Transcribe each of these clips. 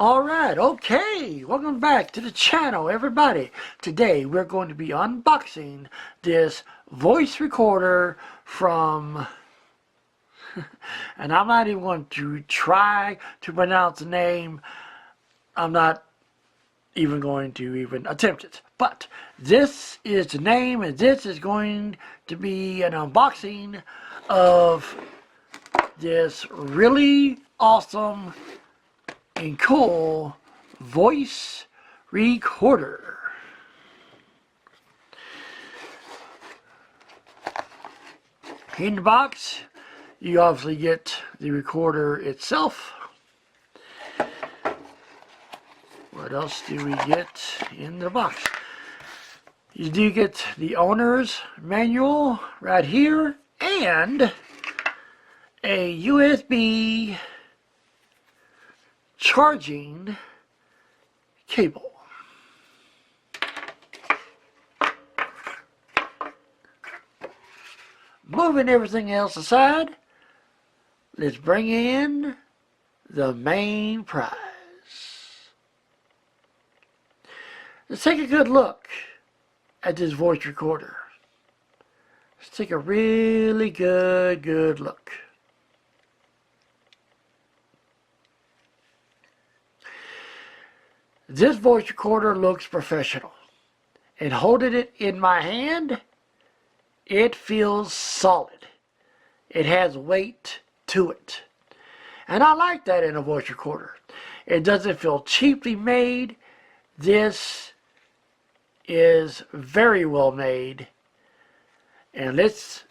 Alright, okay, welcome back to the channel, everybody. Today we're going to be unboxing this voice recorder from, and I'm not even going to try to pronounce the name. I'm not even going to even attempt it. But this is the name, and this is going to be an unboxing of this really awesome and cool voice recorder. In the box, you obviously get the recorder itself. What else do we get in the box? You do get the owner's manual right here and a USB charging cable. Moving everything else aside, let's bring in the main prize. Let's take a good look at this voice recorder. Let's take a really good look. This voice recorder looks professional, and holding it in my hand, it feels solid. It has weight to it, and I like that in a voice recorder. It doesn't feel cheaply made. This is very well made, and let's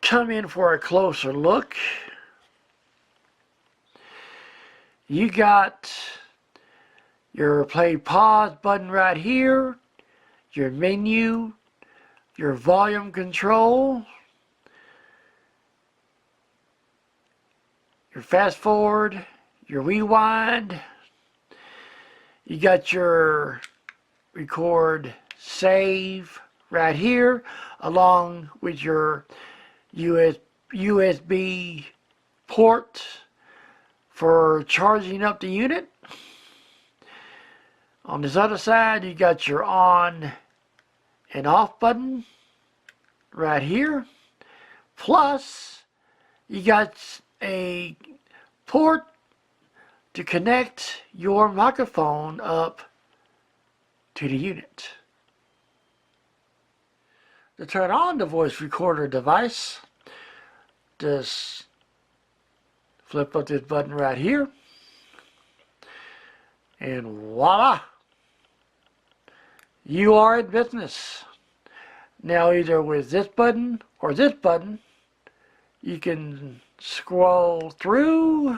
come in for a closer look. You got your play pause button right here, your menu, your volume control, your fast forward, your rewind. You got your record save right here, along with your USB port for charging up the unit. On this other side, you got your on and off button right here. Plus, you got a port to connect your microphone up to the unit. To turn on the voice recorder device, just flip up this button right here, and voila! You are in business. Now, either with this button or this button, you can scroll through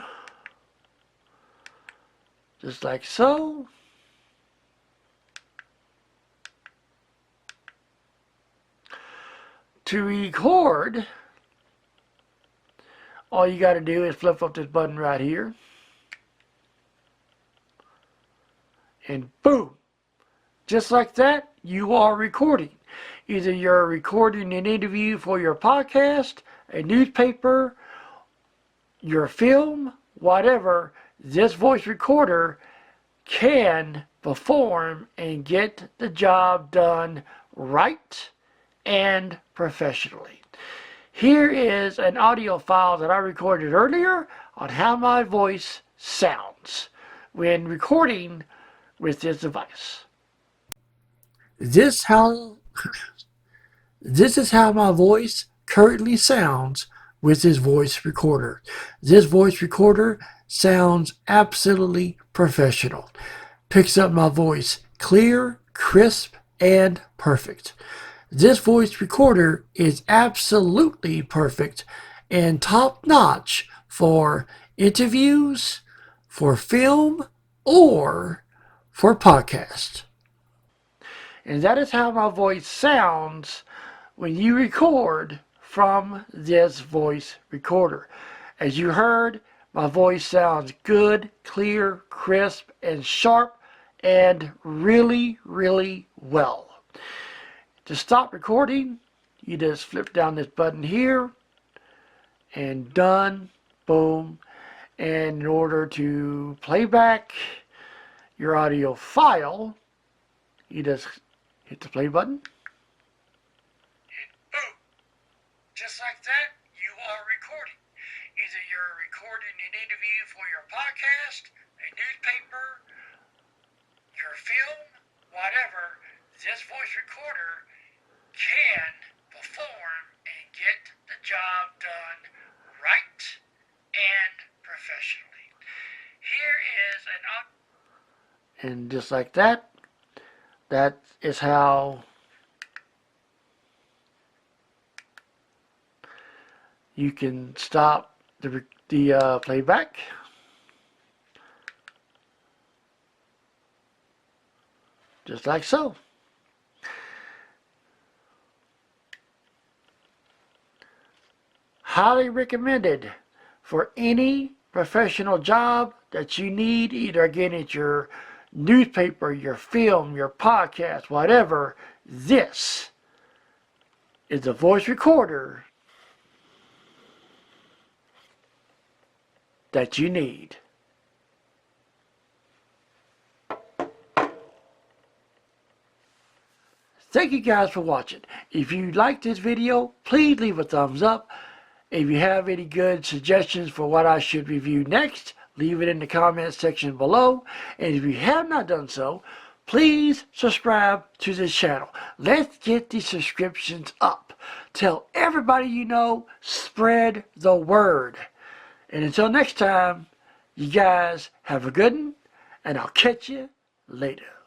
just like so. To record, all you got to do is flip up this button right here, and boom! Just like that, you are recording. Either you're recording an interview for your podcast, a newspaper, your film, whatever, this voice recorder can perform and get the job done right and professionally. Here is an audio file that I recorded earlier on how my voice sounds when recording with this device. This is how my voice currently sounds with this voice recorder. This voice recorder sounds absolutely professional. Picks up my voice clear, crisp, and perfect. This voice recorder is absolutely perfect and top-notch for interviews, for film, or for podcast. And that is how my voice sounds when you record from this voice recorder. As you heard, my voice sounds good, clear, crisp, and sharp, and really well. To stop recording, you just flip down this button here, and done, boom. And in order to play back, your audio file, you just hit the play button. And boom! Just like that, you are recording. Either you're recording an interview for your podcast, a newspaper, your film, whatever, this voice recorder can perform and get the job done right and professionally. Here is And just like that, that is how you can stop the playback. Just like so. Highly recommended for any professional job that you need, either again at your newspaper, your film, your podcast, whatever. This is a voice recorder that you need. Thank you guys for watching. If you liked this video, please leave a thumbs up. If you have any good suggestions for what I should review next, leave it in the comments section below. And if you have not done so, please subscribe to this channel. Let's get the subscriptions up. Tell everybody you know, spread the word. And until next time, you guys have a good one, and I'll catch you later.